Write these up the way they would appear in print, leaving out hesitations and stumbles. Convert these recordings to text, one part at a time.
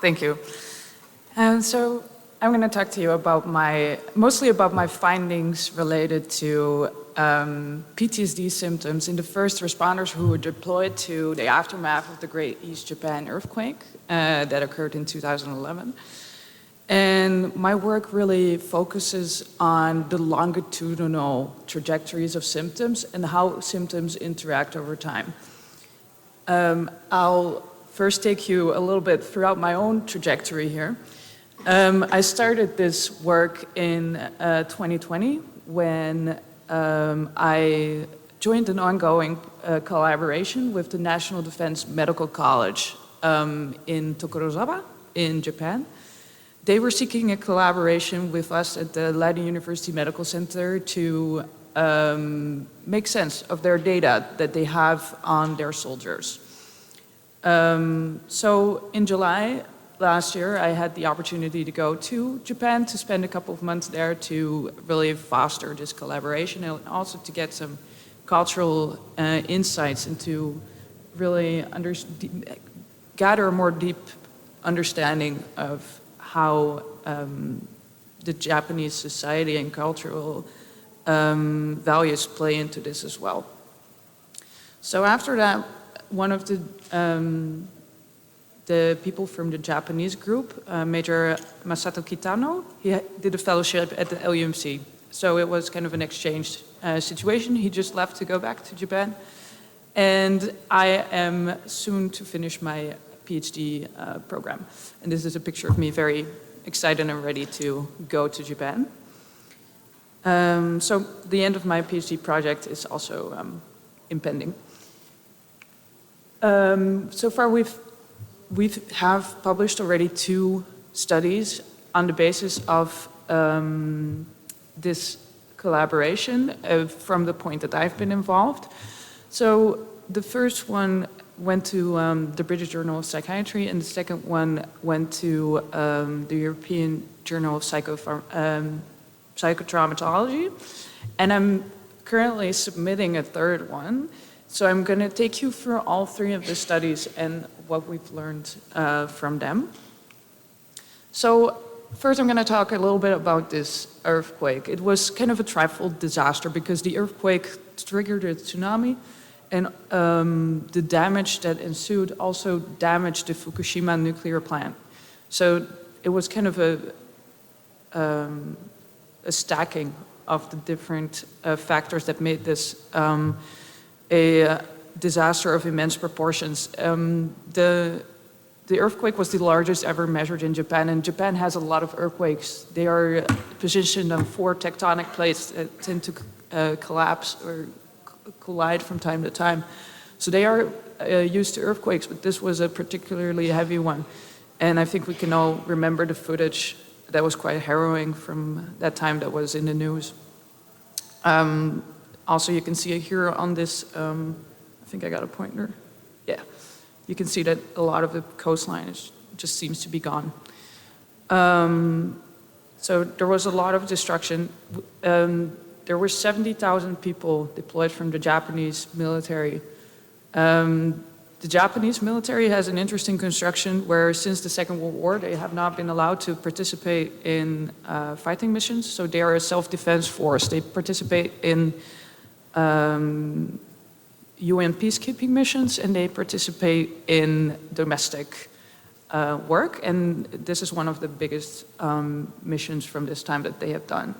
Thank you. So I'm going to talk to you about mostly about my findings related to PTSD symptoms in the first responders who were deployed to the aftermath of the Great East Japan earthquake that occurred in 2011. And my work really focuses on the longitudinal trajectories of symptoms and how symptoms interact over time. I'll first take you a little bit throughout my own trajectory here. I started this work in 2020 when I joined an ongoing collaboration with the National Defense Medical College in Tokorozawa in Japan. They were seeking a collaboration with us at the Leiden University Medical Center to make sense of their data that they have on their soldiers. So in July last year, I had the opportunity to go to Japan to spend a couple of months there to really foster this collaboration and also to get some cultural insights and to really gather a more deep understanding of how the Japanese society and cultural values play into this as well. So after that, one of the people from the Japanese group, Major Masato Kitano, he did a fellowship at the LUMC. So it was kind of an exchange situation. He just left to go back to Japan. And I am soon to finish my PhD program. And this is a picture of me very excited and ready to go to Japan. So the end of my PhD project is also impending. So far we have published already 2 studies on the basis of this collaboration from the point that I've been involved. So the first one went to the British Journal of Psychiatry, and the second one went to the European Journal of Psychotraumatology. And I'm currently submitting a third one. So I'm going to take you through all 3 of the studies and what we've learned from them. So first I'm going to talk a little bit about this earthquake. It was kind of a trifold disaster because the earthquake triggered a tsunami, and the damage that ensued also damaged the Fukushima nuclear plant. So it was kind of a stacking of the different factors that made this a disaster of immense proportions. The earthquake was the largest ever measured in Japan, and Japan has a lot of earthquakes. They are positioned on 4 tectonic plates that tend to collapse or collide from time to time. So they are used to earthquakes, but this was a particularly heavy one. And I think we can all remember the footage that was quite harrowing from that time that was in the news. Also, you can see it here on this, I think I got a pointer. Yeah, you can see that a lot of the coastline just seems to be gone. So there was a lot of destruction. There were 70,000 people deployed from the Japanese military. The Japanese military has an interesting construction where since the Second World War, they have not been allowed to participate in fighting missions. So they are a self-defense force. They participate in UN peacekeeping missions, and they participate in domestic work. And this is one of the biggest missions from this time that they have done.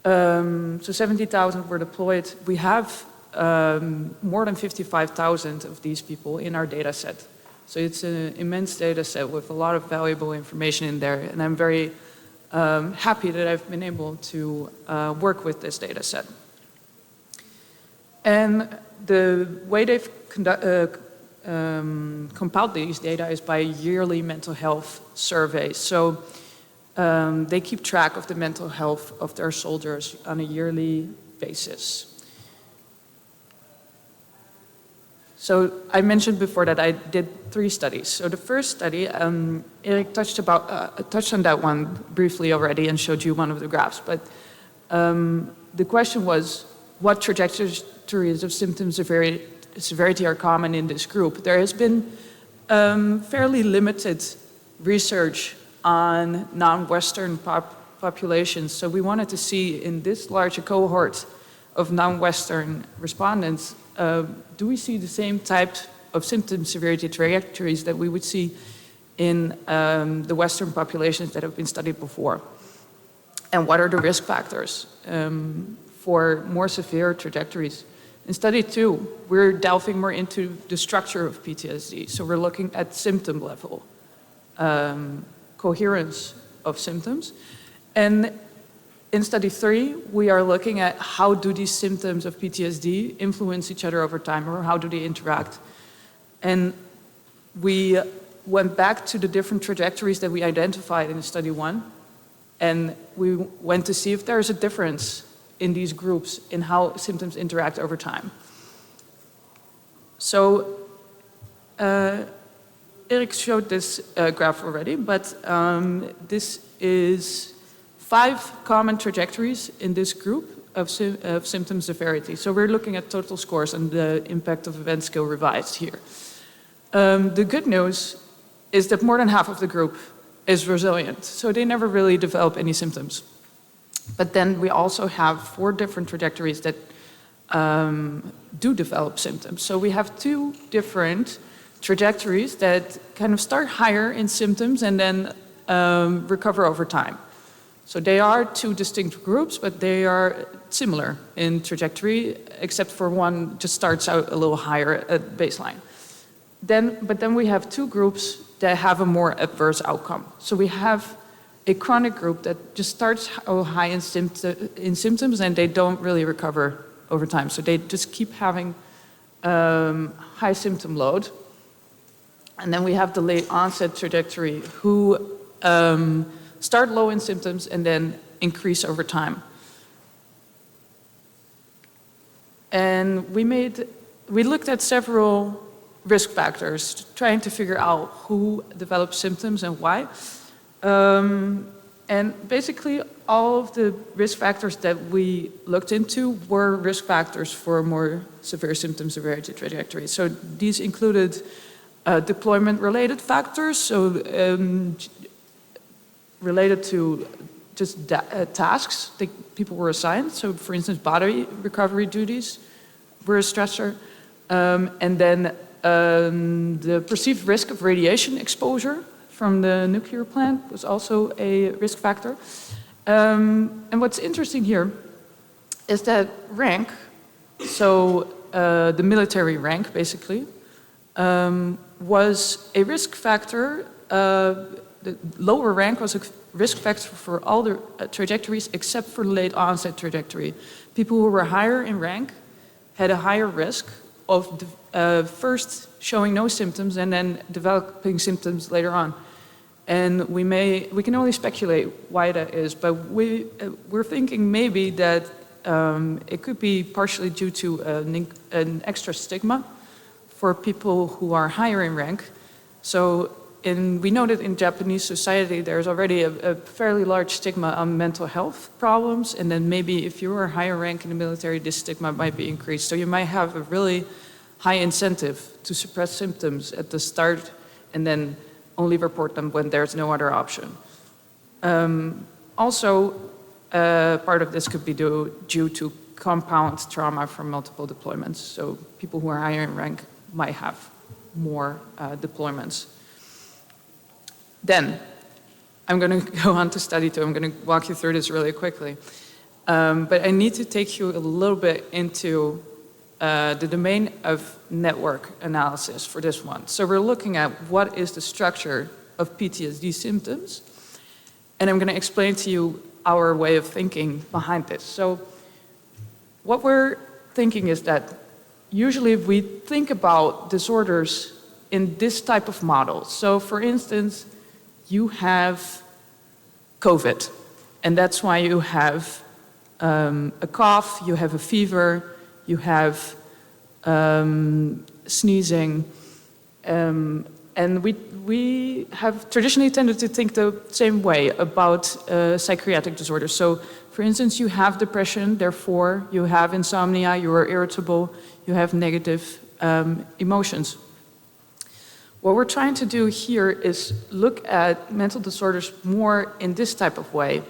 So 70,000 were deployed. We have more than 55,000 of these people in our data set. So it's an immense data set with a lot of valuable information in there. And I'm very happy that I've been able to work with this data set. And the way they've compiled these data is by yearly mental health surveys. So they keep track of the mental health of their soldiers on a yearly basis. So I mentioned before that I did 3 studies. So the first study, Erik touched on that one briefly already and showed you one of the graphs. But the question was, what trajectories of symptom severity are common in this group? There has been fairly limited research on non-Western populations. So we wanted to see in this larger cohort of non-Western respondents, do we see the same type of symptom severity trajectories that we would see in the Western populations that have been studied before? And what are the risk factors for more severe trajectories? In study 2, we're delving more into the structure of PTSD. So we're looking at symptom level, coherence of symptoms. And in study 3, we are looking at how do these symptoms of PTSD influence each other over time, or how do they interact? And we went back to the different trajectories that we identified in study 1, and we went to see if there is a difference in these groups in how symptoms interact over time. So Erik showed this graph already, but this is 5 common trajectories in this group of symptom severity. So we're looking at total scores and the impact of event scale revised here. The good news is that more than half of the group is resilient, so they never really develop any symptoms. But then we also have 4 different trajectories that do develop symptoms. So we have 2 different trajectories that kind of start higher in symptoms and then recover over time. So they are 2 distinct groups, but they are similar in trajectory, except for one just starts out a little higher at baseline. But then we have 2 groups that have a more adverse outcome. So we have a chronic group that just starts high in symptoms and they don't really recover over time. So they just keep having high symptom load. And then we have the late onset trajectory who start low in symptoms and then increase over time. And we looked at several risk factors, trying to figure out who develops symptoms and why. And basically all of the risk factors that we looked into were risk factors for more severe symptom severity trajectory. So these included deployment-related factors, so related to just tasks that people were assigned. So for instance, body recovery duties were a stressor. And then the perceived risk of radiation exposure from the nuclear plant was also a risk factor. And what's interesting here is that rank, so the military rank basically, was a risk factor. The lower rank was a risk factor for all the trajectories except for late onset trajectory. People who were higher in rank had a higher risk of first showing no symptoms and then developing symptoms later on. And we can only speculate why that is, but we're thinking maybe that it could be partially due to an extra stigma for people who are higher in rank. So we know that in Japanese society there's already a fairly large stigma on mental health problems, and then maybe if you are higher rank in the military, this stigma might be increased. So you might have a really high incentive to suppress symptoms at the start and then only report them when there's no other option. Also, part of this could be due to compound trauma from multiple deployments. So people who are higher in rank might have more deployments. Then, I'm going to go on to study 2. I'm going to walk you through this really quickly. But I need to take you a little bit into the domain of network analysis for this one. So we're looking at what is the structure of PTSD symptoms, and I'm going to explain to you our way of thinking behind this. So what we're thinking is that usually we think about disorders in this type of model. So for instance, you have COVID, and that's why you have a cough, you have a fever, you have sneezing, and we have traditionally tended to think the same way about psychiatric disorders. So, for instance, you have depression, therefore you have insomnia, you are irritable, you have negative emotions. What we're trying to do here is look at mental disorders more in this type of way.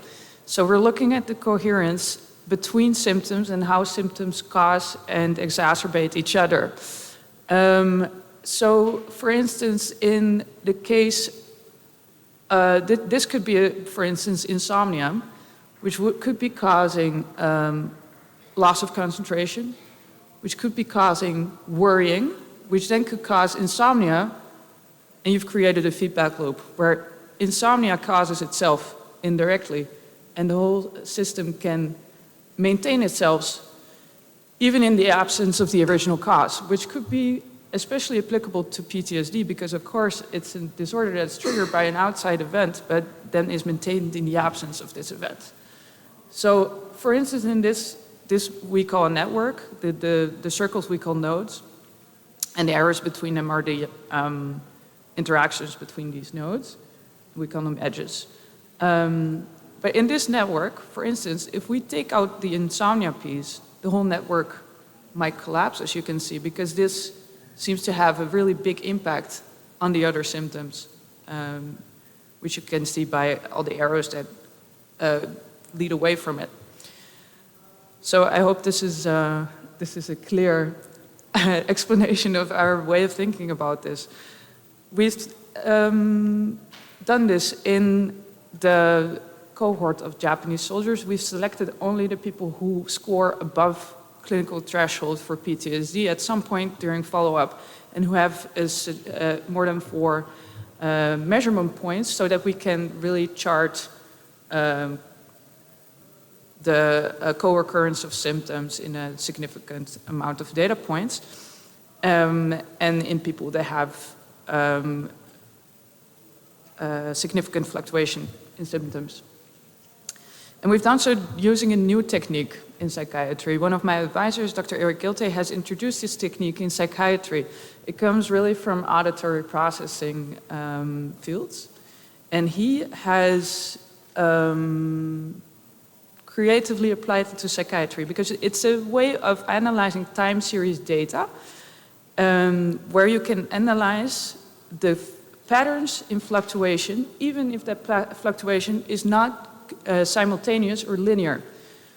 So we're looking at the coherence between symptoms and how symptoms cause and exacerbate each other. So, for instance, in the case, this could be, for instance, insomnia, which could be causing loss of concentration, which could be causing worrying, which then could cause insomnia, and you've created a feedback loop where insomnia causes itself indirectly, and the whole system can maintain itself even in the absence of the original cause, which could be especially applicable to PTSD because, of course, it's a disorder that's triggered by an outside event, but then is maintained in the absence of this event. So, for instance, in this we call a network. The circles we call nodes, and the arrows between them are the interactions between these nodes. We call them edges. But in this network, for instance, if we take out the insomnia piece, the whole network might collapse, as you can see, because this seems to have a really big impact on the other symptoms, which you can see by all the arrows that lead away from it. So I hope this is a clear explanation of our way of thinking about this. We've done this in the cohort of Japanese soldiers. We've selected only the people who score above clinical threshold for PTSD at some point during follow-up and who have more than 4 measurement points so that we can really chart the co-occurrence of symptoms in a significant amount of data points, and in people that have significant fluctuation in symptoms. And we've done so using a new technique in psychiatry. One of my advisors, Dr. Eric Gilte, has introduced this technique in psychiatry. It comes really from auditory processing fields. And he has creatively applied it to psychiatry because it's a way of analyzing time series data where you can analyze the patterns in fluctuation, even if that fluctuation is not simultaneous or linear.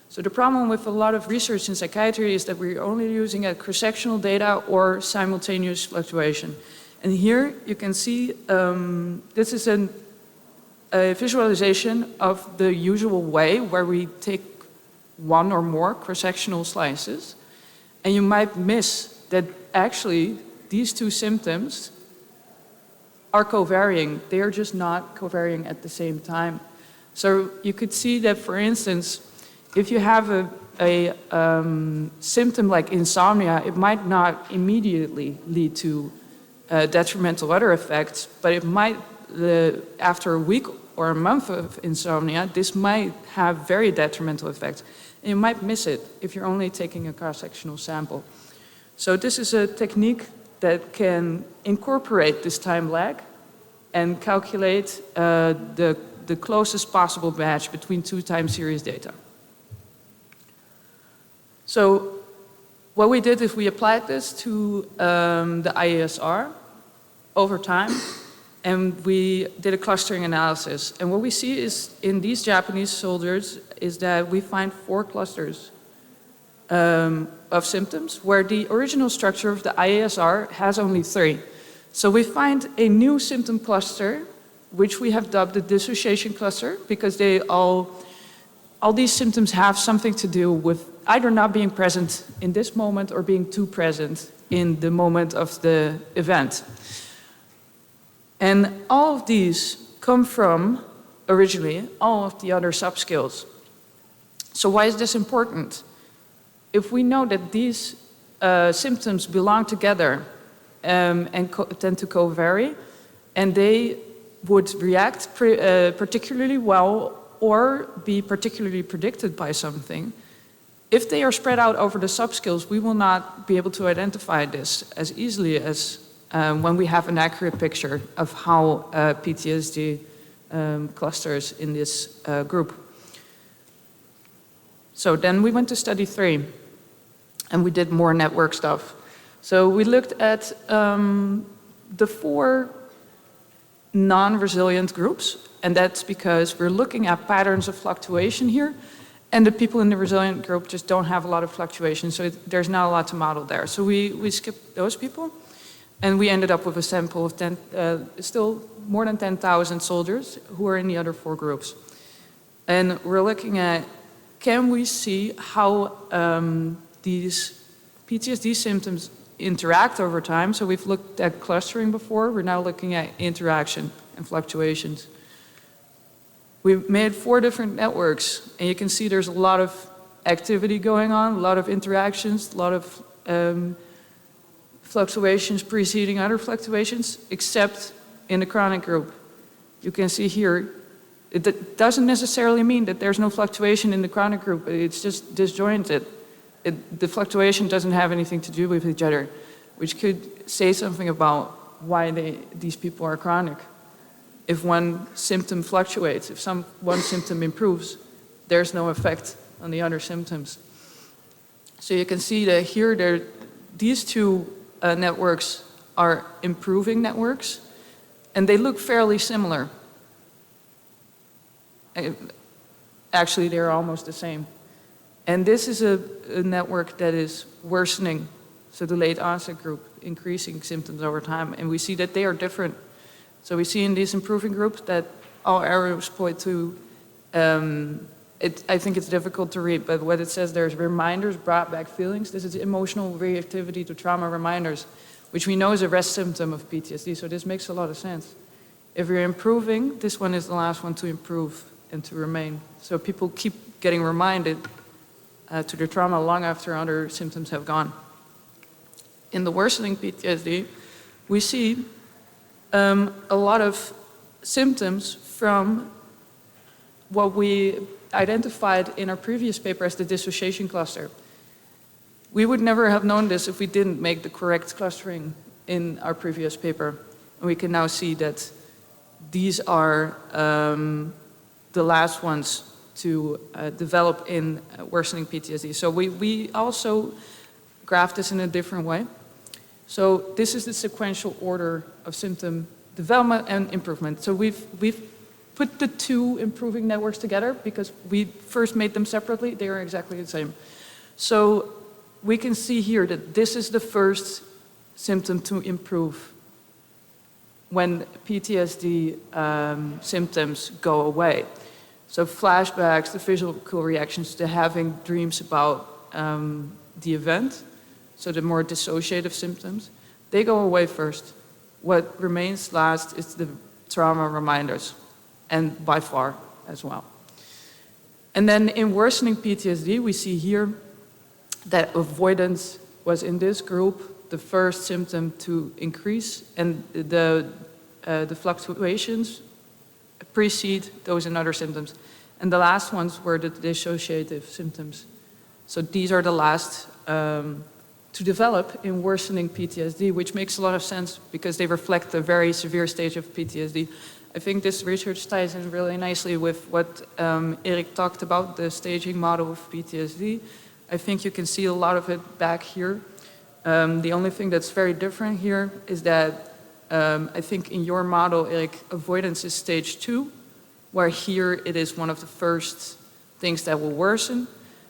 So the problem with a lot of research in psychiatry is that we're only using cross-sectional data or simultaneous fluctuation. And here you can see this is a visualization of the usual way where we take one or more cross-sectional slices, and you might miss that actually these two symptoms are covariant. They are just not covariant at the same time. So you could see that, for instance, if you have a symptom like insomnia, it might not immediately lead to detrimental other effects, but it might, after a week or a month of insomnia, this might have very detrimental effects. And you might miss it if you're only taking a cross-sectional sample. So this is a technique that can incorporate this time lag and calculate the closest possible match between 2 time series data. So what we did is we applied this to the IASR over time, and we did a clustering analysis. And what we see is in these Japanese soldiers is that we find 4 clusters of symptoms where the original structure of the IASR has only 3. So we find a new symptom cluster, which we have dubbed the dissociation cluster, because all these symptoms have something to do with either not being present in this moment or being too present in the moment of the event. And all of these come from, originally, all of the other subskills. So why is this important? If we know that these symptoms belong together and tend to co-vary, and they would react particularly well or be particularly predicted by something, if they are spread out over the subskills, we will not be able to identify this as easily as when we have an accurate picture of how PTSD clusters in this group. So then we went to study 3, and we did more network stuff. So we looked at the 4 non-resilient groups, and that's because we're looking at patterns of fluctuation here, and the people in the resilient group just don't have a lot of fluctuation, so there's not a lot to model there. So we skipped those people, and we ended up with a sample of still more than 10,000 soldiers who are in the other 4 groups. And we're looking at, can we see how these PTSD symptoms interact over time? So we've looked at clustering before, we're now looking at interaction and fluctuations. We've made 4 different networks, and you can see there's a lot of activity going on, a lot of interactions, a lot of fluctuations preceding other fluctuations, except in the chronic group. You can see here, it doesn't necessarily mean that there's no fluctuation in the chronic group, it's just disjointed. The fluctuation doesn't have anything to do with each other, which could say something about why these people are chronic. If one symptom fluctuates, if one symptom improves, there's no effect on the other symptoms. So you can see that here, these 2 networks are improving networks, and they look fairly similar. Actually, they're almost the same. And this is a network that is worsening, so the late onset group, increasing symptoms over time, and we see that they are different. So we see in these improving groups that all arrows point to, I think it's difficult to read, but what it says there's reminders, brought back feelings. This is emotional reactivity to trauma reminders, which we know is a rest symptom of PTSD, so this makes a lot of sense. If you're improving, this one is the last one to improve and to remain. So people keep getting reminded to their trauma long after other symptoms have gone. In the worsening PTSD, we see a lot of symptoms from what we identified in our previous paper as the dissociation cluster. We would never have known this if we didn't make the correct clustering in our previous paper. And we can now see that these are the last ones to develop in worsening PTSD. So we also graphed this in a different way. So this is the sequential order of symptom development and improvement. So we've put the 2 improving networks together because we first made them separately. They are exactly the same. So we can see here that this is the first symptom to improve when PTSD symptoms go away. So flashbacks, the physical reactions to having dreams about the event, so the more dissociative symptoms, they go away first. What remains last is the trauma reminders, and by far as well. And then in worsening PTSD, we see here that avoidance was in this group the first symptom to increase, and the fluctuations precede those in other symptoms. And the last ones were the dissociative symptoms. So these are the last to develop in worsening PTSD, which makes a lot of sense because they reflect a very severe stage of PTSD. I think this research ties in really nicely with what Erik talked about, the staging model of PTSD. I think you can see a lot of it back here. The only thing that's very different here is that I think in your model, Erik, avoidance is stage 2, where here it is one of the first things that will worsen.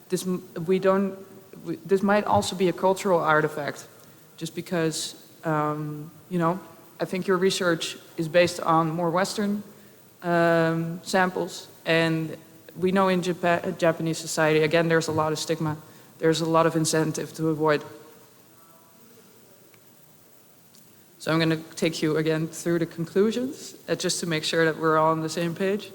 This might also be a cultural artifact, just because, I think your research is based on more Western samples, and we know in Japanese society, again, there's a lot of stigma. There's a lot of incentive to avoid. So I'm going to take you again through the conclusions, just to make sure that we're all on the same page.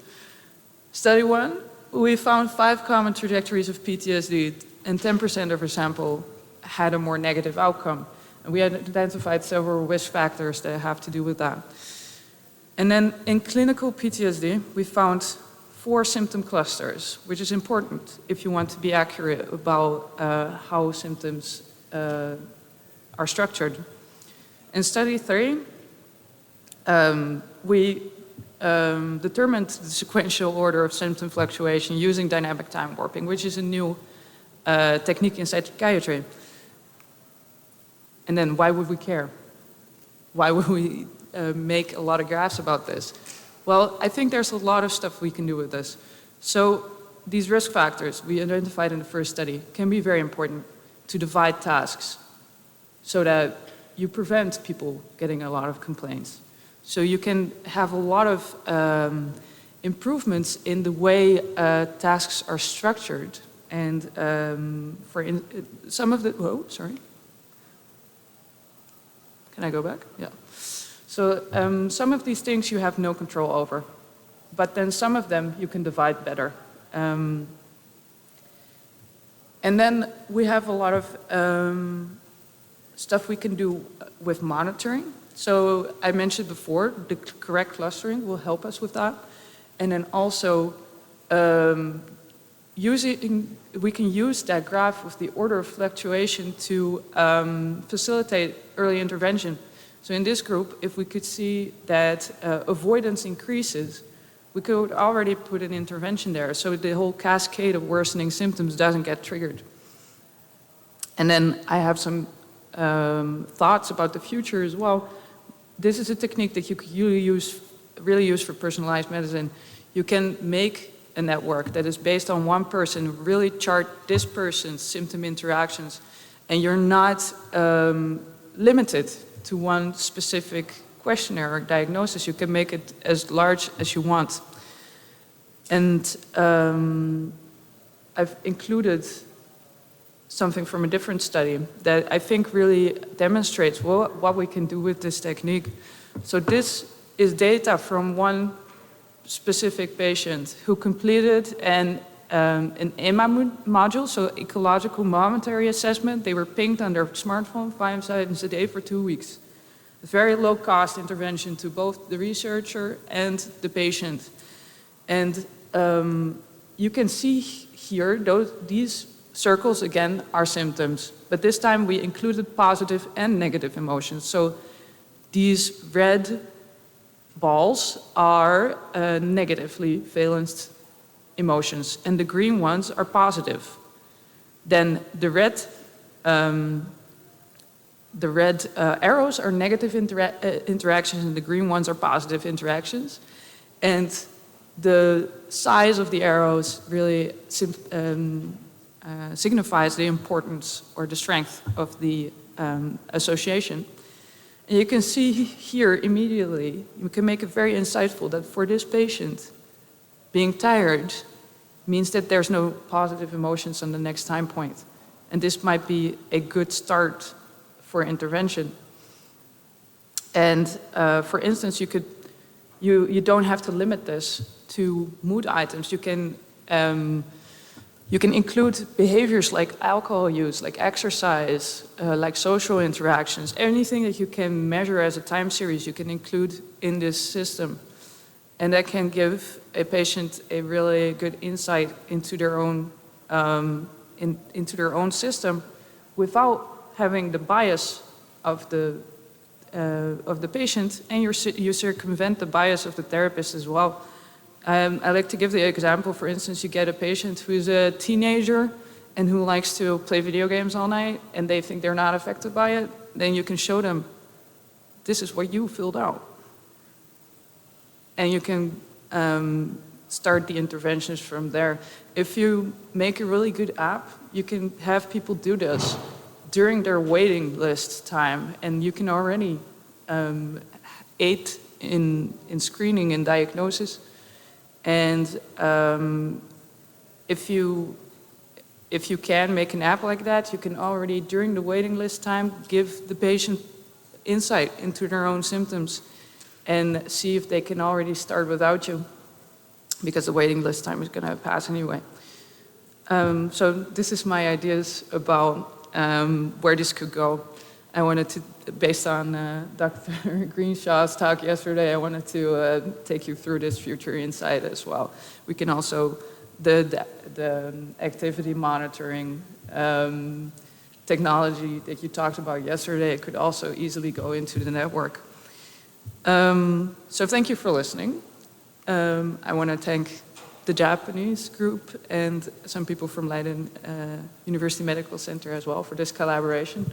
Study 1, we found 5 common trajectories of PTSD, and 10% of our sample had a more negative outcome. And we had identified several risk factors that have to do with that. And then in clinical PTSD, we found 4 symptom clusters, which is important if you want to be accurate about how symptoms are structured. In study 3, we determined the sequential order of symptom fluctuation using dynamic time warping, which is a new technique in psychiatry. And then why would we care? why would we make a lot of graphs about this? Well, I think there's a lot of stuff we can do with this. So these risk factors we identified in the first study can be very important to divide tasks so that you prevent people getting a lot of complaints. So you can have a lot of improvements in the way tasks are structured. And some of the, sorry. Can I go back? Yeah. So some of these things you have no control over, but then some of them you can divide better. And then we have a lot of stuff we can do with monitoring. So I mentioned before, the correct clustering will help us with that. And then also we can use that graph with the order of fluctuation to facilitate early intervention. So in this group, if we could see that avoidance increases, we could already put an intervention there so the whole cascade of worsening symptoms doesn't get triggered. And then I have some thoughts about the future as well. This is a technique that you could really use for personalized medicine. You can make a network that is based on one person, really chart this person's symptom interactions, and you're not limited to one specific questionnaire or diagnosis. You can make it as large as you want. And I've included something from a different study that I think really demonstrates what we can do with this technique. So this is data from one specific patient who completed an EMA module, so ecological momentary assessment. They were pinged on their smartphone 5 times a day for 2 weeks. A very low cost intervention to both the researcher and the patient. And you can see here, these circles again are symptoms, but this time we included positive and negative emotions. So these red balls are negatively valenced emotions, and the green ones are positive. Then the red arrows are negative interactions, and the green ones are positive interactions. And the size of the arrows really signifies the importance or the strength of the association. And you can see here immediately, you can make it very insightful that for this patient, being tired means that there's no positive emotions on the next time point. And this might be a good start for intervention. And for instance, you don't have to limit this to mood items. You can include behaviors like alcohol use, like exercise, like social interactions. Anything that you can measure as a time series, you can include in this system. And that can give a patient a really good insight into their own, into their own system without having the bias of the patient, and you circumvent the bias of the therapist as well. I like to give the example, for instance, you get a patient who's a teenager and who likes to play video games all night and they think they're not affected by it, then you can show them, this is what you filled out. And you can start the interventions from there. If you make a really good app, you can have people do this during their waiting list time, and you can already aid in screening and diagnosis. And if you can make an app like that, you can already, during the waiting list time, give the patient insight into their own symptoms and see if they can already start without you, because the waiting list time is going to pass anyway. So this is my ideas about where this could go. I wanted to, based on Dr. Greenshaw's talk yesterday, I wanted to take you through this future insight as well. We can also, the activity monitoring technology that you talked about yesterday, it could also easily go into the network. So thank you for listening. I want to thank the Japanese group and some people from Leiden University Medical Center as well for this collaboration.